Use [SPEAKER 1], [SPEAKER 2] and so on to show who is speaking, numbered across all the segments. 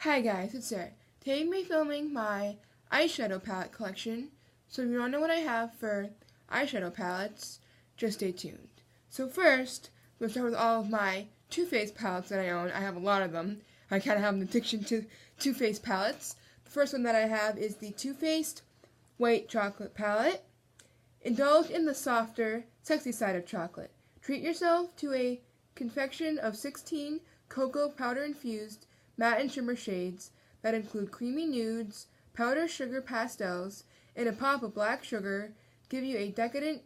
[SPEAKER 1] Hi guys, it's Sarah. Today I'm filming my eyeshadow palette collection, so if you want to know what I have for eyeshadow palettes, just stay tuned. So first, I'm going to start with all of my Too Faced palettes that I own. I have a lot of them. I kind of have an addiction to Too Faced palettes. The first one that I have is the Too Faced White Chocolate Palette. Indulge in the softer, sexy side of chocolate. Treat yourself to a confection of 16 cocoa powder-infused matte and shimmer shades that include creamy nudes, powder sugar pastels, and a pop of black sugar. Give you a decadent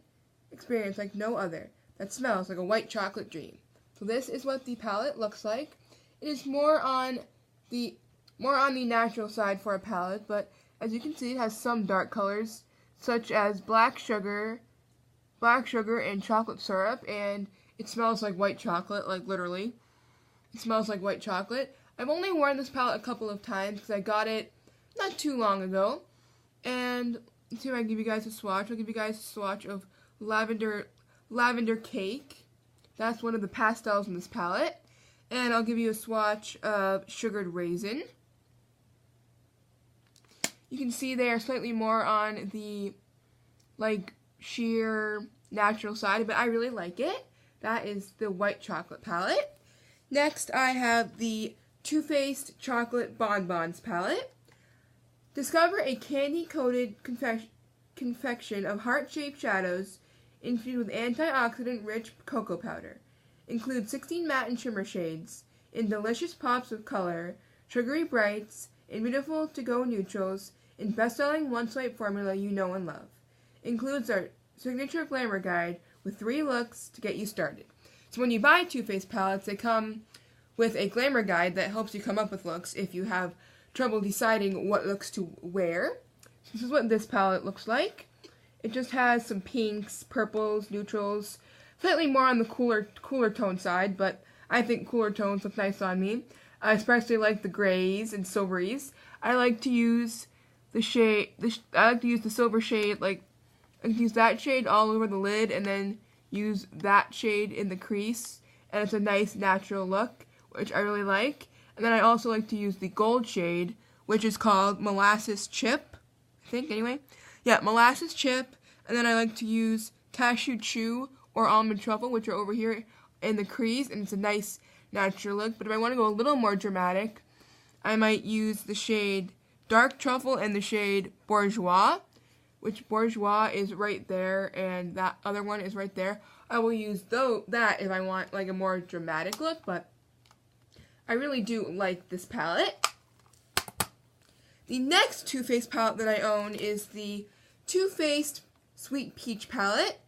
[SPEAKER 1] experience like no other that smells like a white chocolate dream. So this is what the palette looks like. It is more on the natural side for a palette, but as you can see, it has some dark colors such as black sugar and chocolate syrup, and it smells like white chocolate, like literally. It smells like white chocolate. I've only worn this palette a couple of times because I got it not too long ago. And let's see if I can give you guys a swatch. I'll give you guys a swatch of Lavender Cake. That's one of the pastels in this palette. And I'll give you a swatch of Sugared Raisin. You can see they are slightly more on the sheer natural side, but I really like it. That is the white chocolate palette. Next, I have the Too Faced Chocolate Bonbons palette. Discover a candy-coated confection of heart-shaped shadows infused with antioxidant-rich cocoa powder. Includes 16 matte and shimmer shades in delicious pops of color, sugary brights, and beautiful to-go neutrals in best-selling one-swipe formula you know and love. Includes our signature glamour guide with 3 looks to get you started. So when you buy Too Faced palettes, they come with a glamour guide that helps you come up with looks if you have trouble deciding what looks to wear. This is what this palette looks like. It just has some pinks, purples, neutrals, slightly more on the cooler tone side, but I think cooler tones look nice on me. I especially like the grays and silveries. I like to use the shade. I like to use the silver shade. I can use that shade all over the lid, and then use that shade in the crease, and it's a nice natural look, which I really like. And then I also like to use the gold shade, which is called Molasses Chip, I think, anyway. Yeah, Molasses Chip, and then I like to use Cashew Chew or Almond Truffle, which are over here in the crease, and it's a nice natural look. But if I want to go a little more dramatic, I might use the shade Dark Truffle and the shade Bourgeois, which Bourgeois is right there, and that other one is right there. I will use that if I want a more dramatic look, but I really do like this palette. The next Too Faced palette that I own is the Too Faced Sweet Peach palette.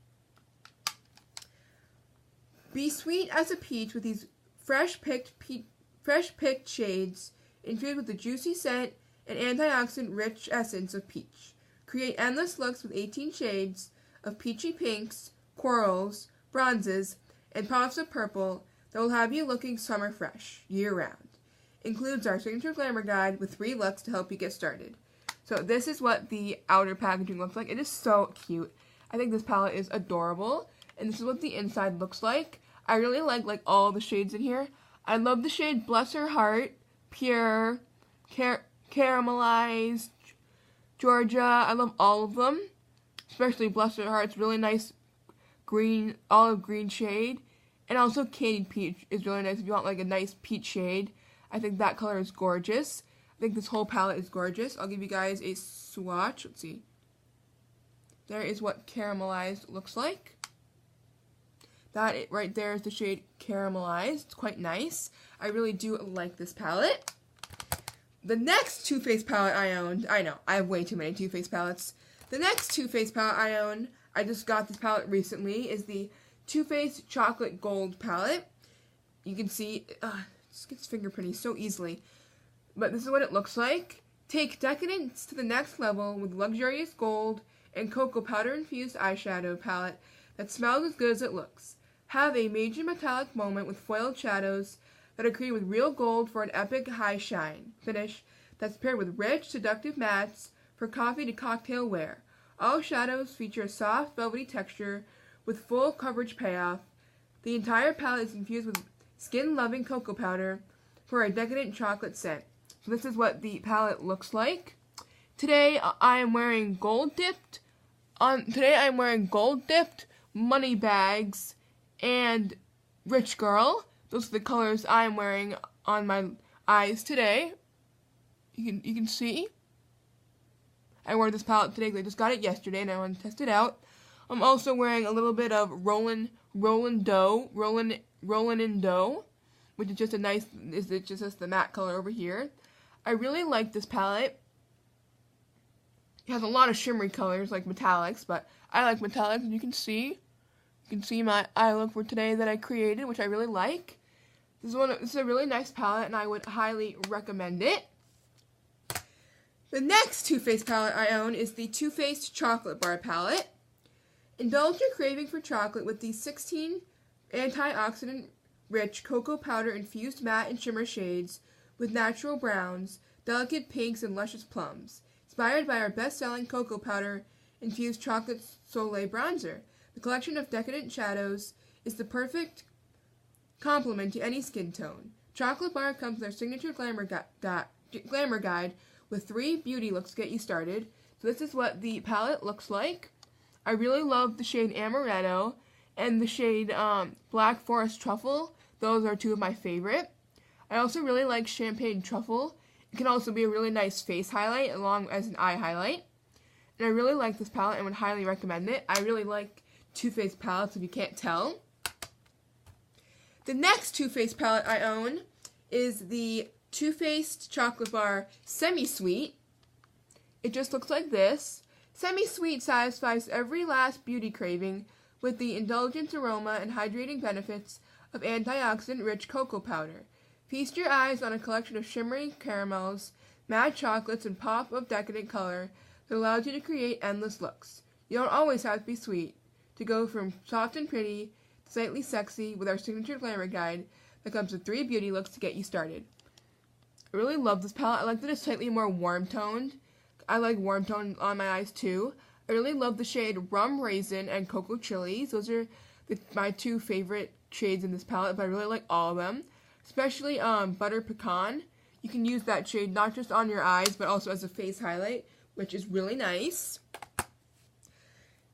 [SPEAKER 1] Be sweet as a peach with these fresh picked shades infused with the juicy scent and antioxidant-rich essence of peach. Create endless looks with 18 shades of peachy pinks, corals, bronzes, and pops of purple that will have you looking summer fresh, year-round. Includes our signature glamour guide with 3 looks to help you get started. So this is what the outer packaging looks like. It is so cute. I think this palette is adorable, and this is what the inside looks like. I really like all the shades in here. I love the shade Bless Her Heart, Pure, Caramelized, Georgia. I love all of them, especially Bless Her Heart's really nice olive green shade, and also Candied Peach is really nice if you want a nice peach shade. I think that color is gorgeous. I think this whole palette is gorgeous. I'll give you guys a swatch. Let's see. There is what Caramelized looks like. That right there is the shade Caramelized. It's quite nice. I really do like this palette. The next Too Faced palette I owned, I know, I have way too many Too Faced palettes. The next Too Faced palette I own, I just got this palette recently, is the Too Faced Chocolate Gold palette. You can see, it just gets fingerprinting so easily. But this is what it looks like. Take decadence to the next level with luxurious gold and cocoa powder-infused eyeshadow palette that smells as good as it looks. Have a major metallic moment with foiled shadows that are created with real gold for an epic high shine finish that's paired with rich, seductive mattes for coffee to cocktail wear. All shadows feature a soft, velvety texture with full coverage payoff. The entire palette is infused with skin-loving cocoa powder for a decadent chocolate scent. So this is what the palette looks like. Today I am wearing gold dipped. Today I'm wearing gold dipped, money bags, and rich girl. Those are the colors I'm wearing on my eyes today. You can see. I wore this palette today because I just got it yesterday and I want to test it out. I'm also wearing a little bit of Rollin' in Dough, which is just a nice, it's just the matte color over here. I really like this palette. It has a lot of shimmery colors like metallics, but I like metallics, and you can see my eye look for today that I created, which I really like. This is a really nice palette, and I would highly recommend it. The next Too Faced palette I own is the Too Faced Chocolate Bar palette. Indulge your craving for chocolate with these 16 antioxidant-rich cocoa powder infused matte and shimmer shades with natural browns, delicate pinks, and luscious plums. Inspired by our best-selling cocoa powder infused chocolate soleil bronzer, the collection of decadent shadows is the perfect complement to any skin tone. Chocolate Bar comes with our signature glamour guide with 3 beauty looks to get you started. So this is what the palette looks like. I really love the shade Amaretto and the shade Black Forest Truffle. Those are 2 of my favorite. I also really like Champagne Truffle. It can also be a really nice face highlight along as an eye highlight. And I really like this palette and would highly recommend it. I really like Too Faced palettes if you can't tell. The next Too Faced palette I own is the Too Faced Chocolate Bar Semi-Sweet. It just looks like this. Semi-Sweet satisfies every last beauty craving with the indulgent aroma and hydrating benefits of antioxidant-rich cocoa powder. Feast your eyes on a collection of shimmery caramels, matte chocolates, and pop of decadent color that allows you to create endless looks. You don't always have to be sweet to go from soft and pretty to slightly sexy with our signature glamour guide that comes with 3 beauty looks to get you started. I really love this palette. I like that it's slightly more warm-toned. I like warm-toned on my eyes too. I really love the shade Rum Raisin and Cocoa Chilies. Those are my 2 favorite shades in this palette, but I really like all of them. Especially Butter Pecan. You can use that shade not just on your eyes, but also as a face highlight, which is really nice.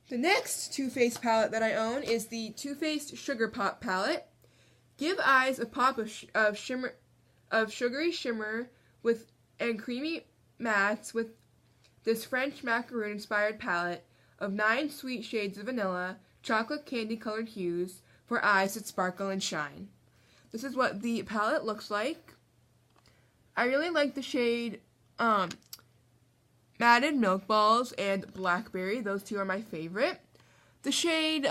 [SPEAKER 1] The next Too Faced palette that I own is the Too Faced Sugar Pop palette. Give eyes a pop of sugary shimmer and creamy mattes with this French macaroon-inspired palette of 9 sweet shades of vanilla, chocolate candy-colored hues for eyes that sparkle and shine. This is what the palette looks like. I really like the shade Matted Milk Balls and Blackberry. Those 2 are my favorite. The shade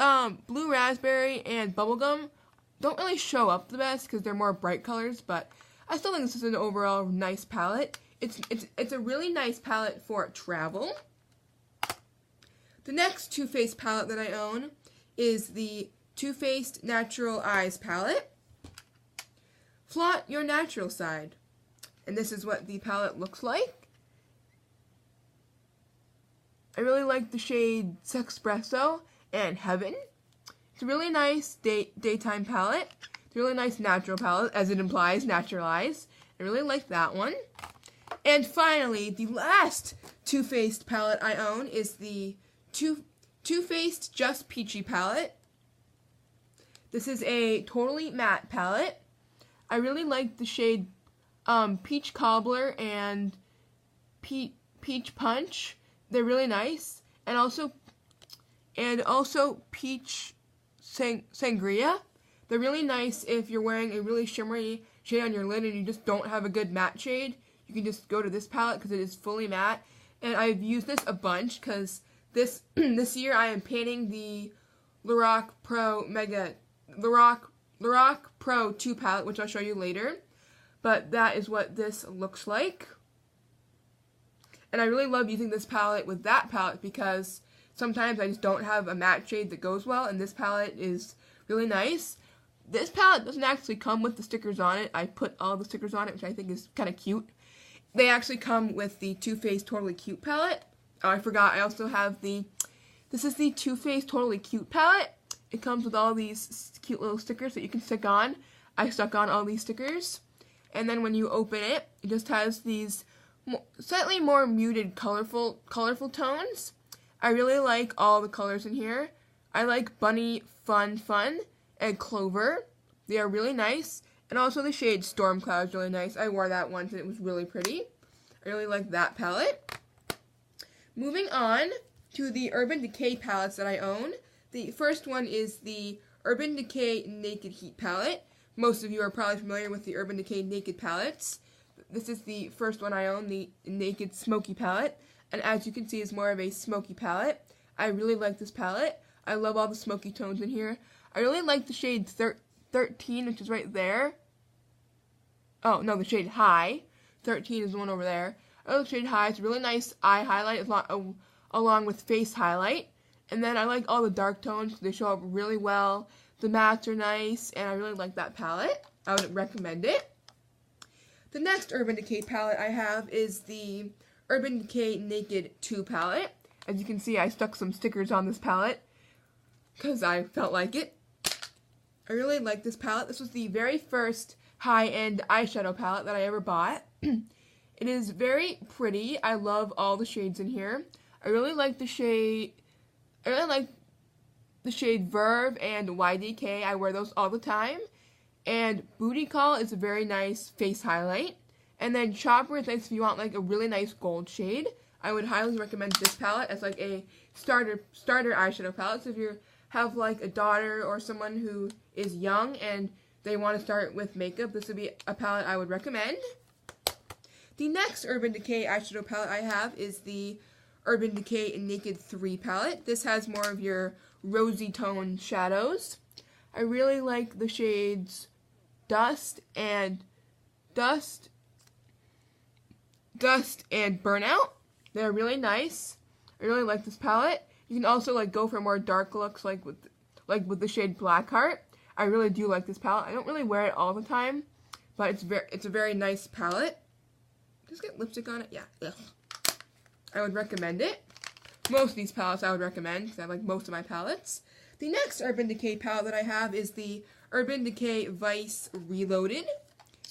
[SPEAKER 1] Blue Raspberry and Bubblegum don't really show up the best because they're more bright colors, but I still think this is an overall nice palette. It's a really nice palette for travel. The next Too Faced palette that I own is the Too Faced Natural Eyes palette. Flaunt your natural side. And this is what the palette looks like. I really like the shade Sexpresso and Heaven. It's a really nice daytime palette. It's a really nice natural palette, as it implies, natural eyes. I really like that one. And finally, the last Too Faced palette I own is the Too Faced Just Peachy palette. This is a totally matte palette. I really like the shade Peach Cobbler and Peach Punch. They're really nice. And also Peach Sangria. They're really nice if you're wearing a really shimmery shade on your lid and you just don't have a good matte shade. You can just go to this palette because it is fully matte. And I've used this a bunch because this year I am painting the Lorac Pro 2 palette, which I'll show you later. But that is what this looks like. And I really love using this palette with that palette because sometimes I just don't have a matte shade that goes well, and this palette is really nice. This palette doesn't actually come with the stickers on it. I put all the stickers on it, which I think is kind of cute. They actually come with the Too Faced Totally Cute palette. Oh, I forgot, I also have this is the Too Faced Totally Cute palette. It comes with all these cute little stickers that you can stick on. I stuck on all these stickers. and then when you open it, it just has these slightly more muted, colorful tones. I really like all the colors in here. I like Bunny, Fun, and Clover. They are really nice. And also the shade Storm Cloud is really nice. I wore that once and it was really pretty. I really like that palette. Moving on to the Urban Decay palettes that I own. The first one is the Urban Decay Naked Heat palette. Most of you are probably familiar with the Urban Decay Naked palettes. This is the first one I own, the Naked Smoky palette. And as you can see, it's more of a smoky palette. I really like this palette. I love all the smoky tones in here. I really like the shade 13, which is right there. Oh, no, the shade High. 13 is the one over there. I like the shade High. It's a really nice eye highlight along with face highlight. And then I like all the dark tones. They show up really well. The mattes are nice, and I really like that palette. I would recommend it. The next Urban Decay palette I have is the Urban Decay Naked 2 palette. As you can see, I stuck some stickers on this palette because I felt like it. I really like this palette. This was the very first high-end eyeshadow palette that I ever bought. It is very pretty. I love all the shades in here. I really like the shade Verve and YDK. I wear those all the time. And Booty Call is a very nice face highlight. And then Chopper is nice if you want like a really nice gold shade. I would highly recommend this palette as like a starter eyeshadow palette. So if you have like a daughter or someone who is young and they want to start with makeup, this would be a palette I would recommend. The next Urban Decay eyeshadow palette I have is the Urban Decay Naked 3 palette. This has more of your rosy tone shadows. I really like the shades Dust and Burnout. They're really nice. I really like this palette. You can also like go for more dark looks like with the shade Blackheart. I really do like this palette. I don't really wear it all the time, but it's a very nice palette. Just get lipstick on it? Yeah. Ugh. I would recommend it. Most of these palettes I would recommend because I like most of my palettes. The next Urban Decay palette that I have is the Urban Decay Vice Reloaded.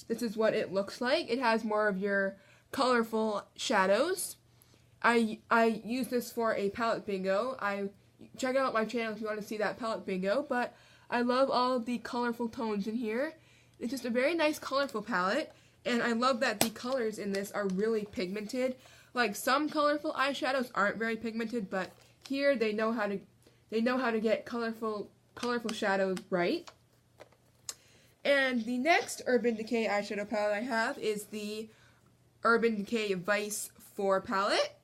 [SPEAKER 1] This is what it looks like. It has more of your colorful shadows. I use this for a palette bingo. Check out my channel if you want to see that palette bingo, but I love all of the colorful tones in here. It's just a very nice colorful palette, and I love that the colors in this are really pigmented. Like some colorful eyeshadows aren't very pigmented, but here they know how to get colorful shadows right. And the next Urban Decay eyeshadow palette I have is the Urban Decay Vice 4 palette.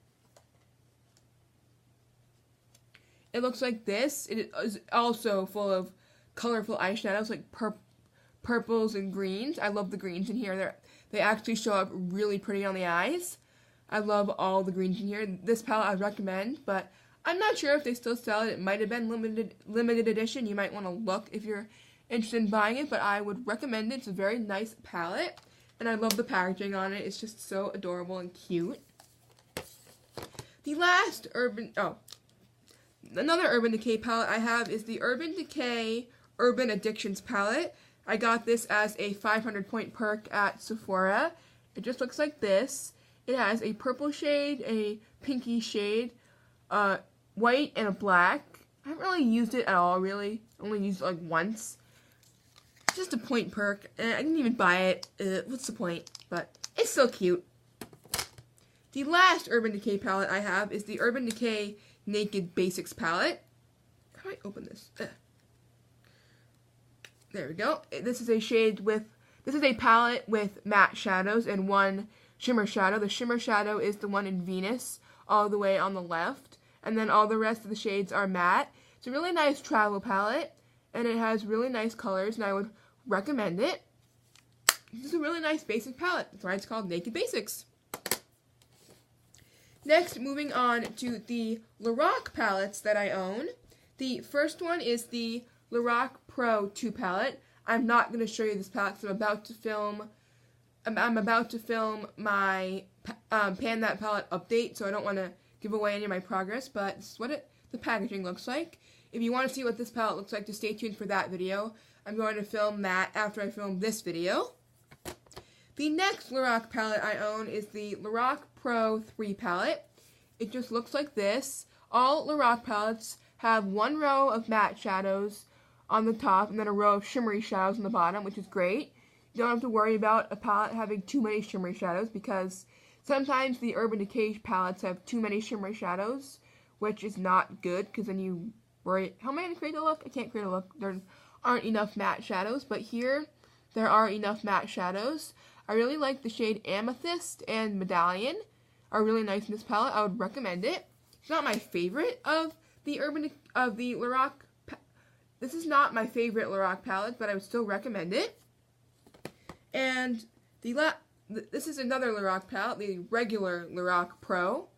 [SPEAKER 1] It looks like this. It is also full of colorful eyeshadows like purples and greens. I love the greens in here. They actually show up really pretty on the eyes. I love all the greens in here. This palette I recommend, but I'm not sure if they still sell it. It might have been limited edition. You might want to look if you're interested in buying it, but I would recommend it. It's a very nice palette, and I love the packaging on it. It's just so adorable and cute. The last another Urban Decay palette I have is the Urban Decay Urban Addictions palette. I got this as a 500-point perk at Sephora. It just looks like this. It has a purple shade, a pinky shade, white, and a black. I haven't really used it at all, really. Only used it like once. Just a point perk. I didn't even buy it. What's the point? But it's still cute. The last Urban Decay palette I have is the Urban Decay Naked Basics palette. How do I open this? There we go. This is a palette with matte shadows and one shimmer shadow. The shimmer shadow is the one in Venus, all the way on the left, and then all the rest of the shades are matte. It's a really nice travel palette, and it has really nice colors, and I would recommend it. This is a really nice basic palette. That's why it's called Naked Basics. Next, moving on to the Lorac palettes that I own. The first one is the Lorac Pro 2 palette. I'm not going to show you this palette because I'm about to film my Pan That Palette update, so I don't want to give away any of my progress, but this is what the packaging looks like. If you want to see what this palette looks like, just stay tuned for that video. I'm going to film that after I film this video. The next Lorac palette I own is the Lorac Pro 3 palette. It just looks like this. All Lorac palettes have one row of matte shadows on the top and then a row of shimmery shadows on the bottom, which is great. You don't have to worry about a palette having too many shimmery shadows because sometimes the Urban Decay palettes have too many shimmery shadows, which is not good because then you worry, how am I going to create a look? I can't create a look. There aren't enough matte shadows, but here there are enough matte shadows. I really like the shade Amethyst and Medallion are really nice in this palette. I would recommend it. It's not my favorite of the Lorac. This is not my favorite Lorac palette, but I would still recommend it. And this is another Lorac palette, the regular Lorac Pro.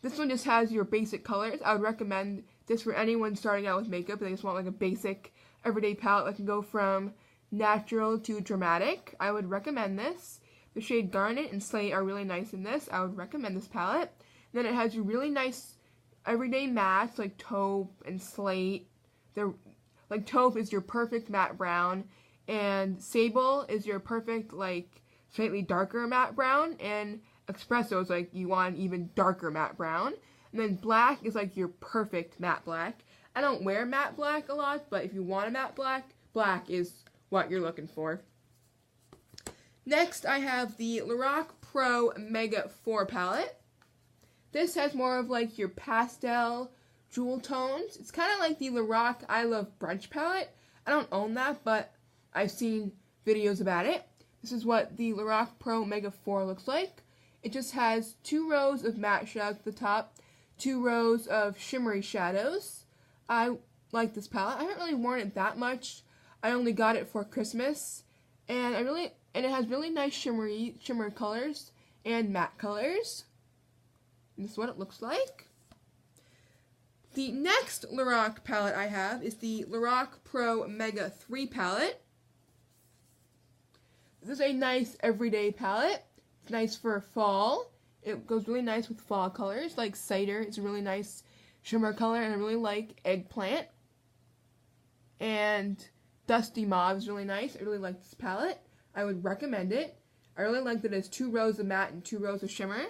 [SPEAKER 1] This one just has your basic colors. I would recommend this for anyone starting out with makeup. They just want like a basic everyday palette that can go from natural to dramatic. I would recommend this. The shade Garnet and Slate are really nice in this. I would recommend this palette. And then it has your really nice everyday mattes like Taupe and Slate. Like Taupe is your perfect matte brown, and Sable is your perfect like slightly darker matte brown, and Espresso is like you want an even darker matte brown. And then Black is like your perfect matte black. I don't wear matte black a lot, but if you want a matte black, black is what you're looking for. Next, I have the Lorac Pro Mega 4 palette. This has more of like your pastel jewel tones. It's kind of like the Lorac I Love Brunch palette. I don't own that, but I've seen videos about it. This is what the Lorac Pro Mega 4 looks like. It just has 2 rows of matte shadows at the top, 2 rows of shimmery shadows. I like this palette. I haven't really worn it that much. I only got it for Christmas, and it has really nice shimmer colors and matte colors. And this is what it looks like. The next Lorac palette I have is the Lorac Pro Mega 3 palette. This is a nice everyday palette. It's nice for fall. It goes really nice with fall colors, like Cider. It's a really nice shimmer color, and I really like Eggplant. And Dusty Mauve is really nice. I really like this palette. I would recommend it. I really like that it has 2 rows of matte and 2 rows of shimmer.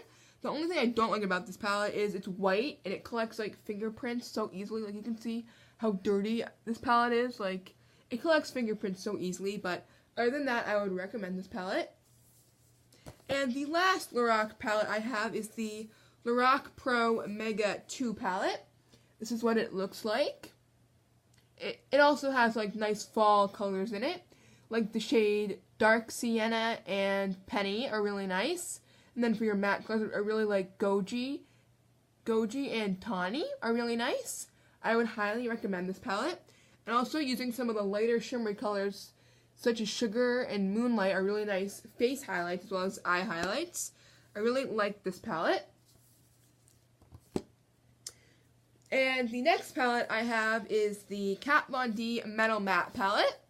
[SPEAKER 1] The only thing I don't like about this palette is it's white and it collects like fingerprints so easily. Like you can see how dirty this palette is. Like it collects fingerprints so easily, but other than that, I would recommend this palette. And the last Lorac palette I have is the Lorac Pro Mega 2 palette. This is what it looks like. It also has like nice fall colors in it. Like the shade Dark Sienna and Penny are really nice. And then for your matte colors, I really like Goji and Tawny are really nice. I would highly recommend this palette. And also using some of the lighter shimmery colors such as Sugar and Moonlight are really nice face highlights as well as eye highlights. I really like this palette. And the next palette I have is the Kat Von D Metal Matte palette.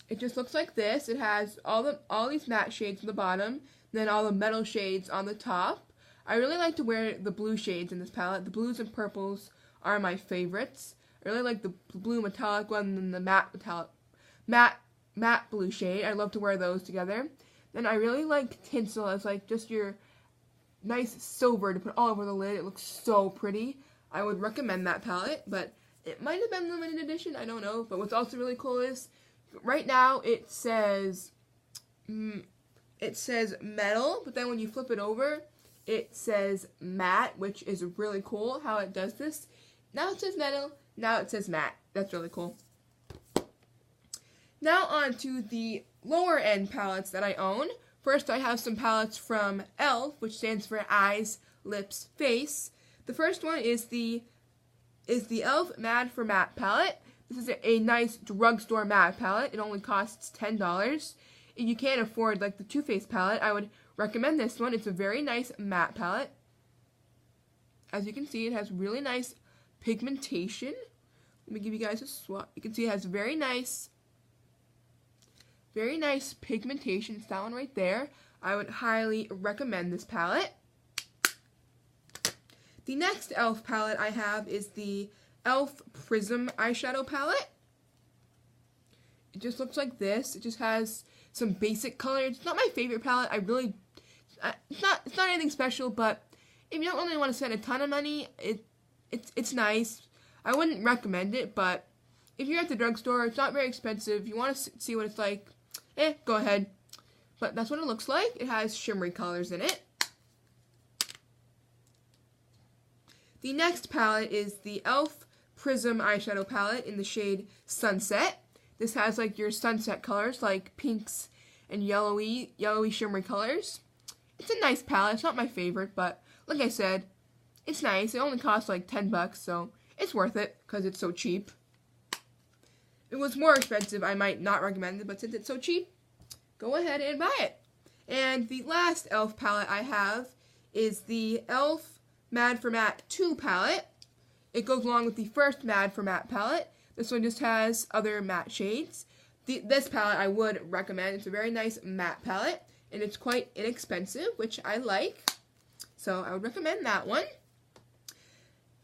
[SPEAKER 1] It just looks like this. It has all these matte shades on the bottom, then all the metal shades on the top. I really like to wear the blue shades in this palette. The blues and purples are my favorites. I really like the blue metallic one and the matte blue shade. I love to wear those together. Then I really like tinsel as like just your nice silver to put all over the lid. It looks so pretty. I would recommend that palette, but it might have been limited edition. I don't know. But what's also really cool is right now it says metal, but then when you flip it over, it says matte, which is really cool how it does this. Now it says metal, now it says matte. That's really cool. Now on to the lower end palettes that I own. First I have some palettes from ELF, which stands for Eyes, Lips, Face. The first one is the ELF Mad for Matte palette. This is a nice drugstore matte palette. It only costs $10. If you can't afford like the Too Faced palette, I would recommend this one. It's a very nice matte palette. As you can see, it has really nice pigmentation. Let me give you guys a swatch. You can see it has very nice pigmentation. It's that one right there. I would highly recommend this palette. The next ELF palette I have is the ELF Prism eyeshadow palette. it just looks like this. It just has some basic colors. It's not my favorite palette. It's not anything special, but if you don't really want to spend a ton of money, it's nice. I wouldn't recommend it, but if you're at the drugstore, it's not very expensive. If you want to see what it's like, go ahead. But that's what it looks like. It has shimmery colors in it. The next palette is the e.l.f. Prism eyeshadow palette in the shade Sunset. This has like your sunset colors, like pinks and yellowy shimmery colors. It's a nice palette. It's not my favorite, but like I said, it's nice. It only costs like $10, so it's worth it because it's so cheap. If it was more expensive, I might not recommend it, but since it's so cheap, go ahead and buy it. And the last e.l.f. palette I have is the e.l.f. Mad for Matte 2 palette. It goes along with the first Mad for Matte palette. This one just has other matte shades. This palette I would recommend. It's a very nice matte palette, and it's quite inexpensive, which I like. So I would recommend that one.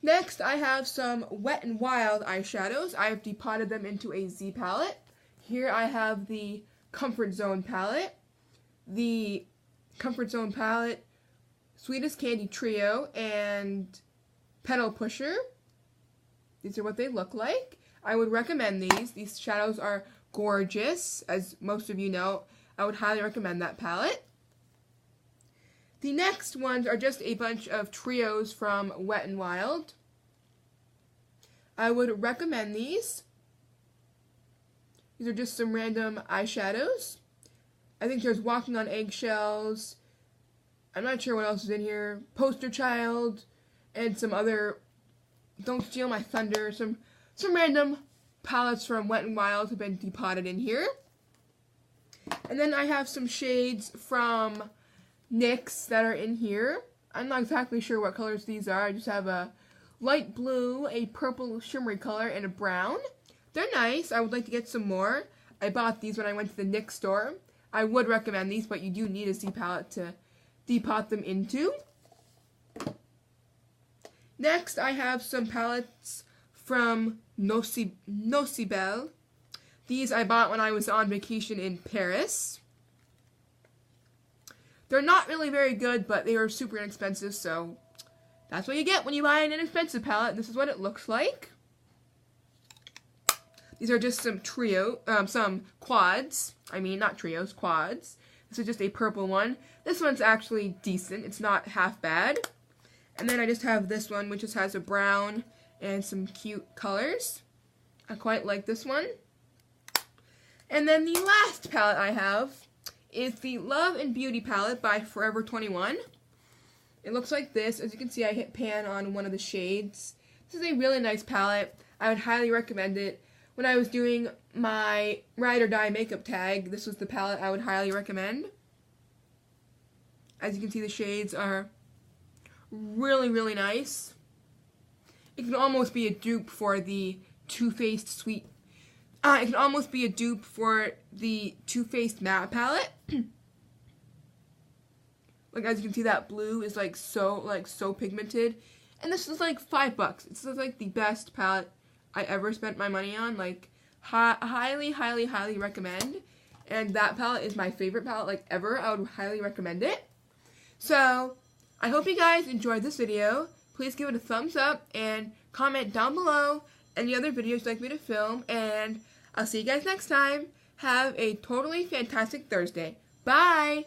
[SPEAKER 1] Next, I have some Wet n Wild eyeshadows. I have depotted them into a Z palette. Here I have the Comfort Zone palette, the Comfort Zone palette, Sweetest Candy Trio, and Petal Pusher. These are what they look like. I would recommend these. These shadows are gorgeous. As most of you know, I would highly recommend that palette. The next ones are just a bunch of trios from Wet n Wild. I would recommend these. These are just some random eyeshadows. I think there's Walking on Eggshells. I'm not sure what else is in here. Poster Child. And some other Don't Steal My Thunder. Some random palettes from Wet n Wild have been depotted in here. And then I have some shades from NYX that are in here. I'm not exactly sure what colors these are. I just have a light blue, a purple shimmery color, and a brown. They're nice. I would like to get some more. I bought these when I went to the NYX store. I would recommend these, but you do need a Z palette to depot them into. Next, I have some palettes from Nocibel. These I bought when I was on vacation in Paris. They're not really very good, but they are super inexpensive, so that's what you get when you buy an inexpensive palette. This is what it looks like. These are just some some quads. I mean, not trios, quads. This is just a purple one. This one's actually decent. It's not half bad. And then I just have this one, which just has a brown and some cute colors. I quite like this one. And then the last palette I have is the Love and Beauty palette by Forever 21. It looks like this. As you can see, I hit pan on one of the shades. This is a really nice palette. I would highly recommend it. When I was doing my Ride or Die makeup tag, this was the palette I would highly recommend. As you can see, the shades are really, really nice. It can almost be a dupe for the Too Faced Sweet. It can almost be a dupe for the Too Faced Matte palette. Like, as you can see, that blue is so pigmented, and this is like $5. This is like the best palette I ever spent my money on. Like, highly, highly, highly recommend. And that palette is my favorite palette like ever. I would highly recommend it. So, I hope you guys enjoyed this video. Please give it a thumbs up and comment down below any other videos you'd like me to film. And I'll see you guys next time. Have a totally fantastic Thursday. Bye!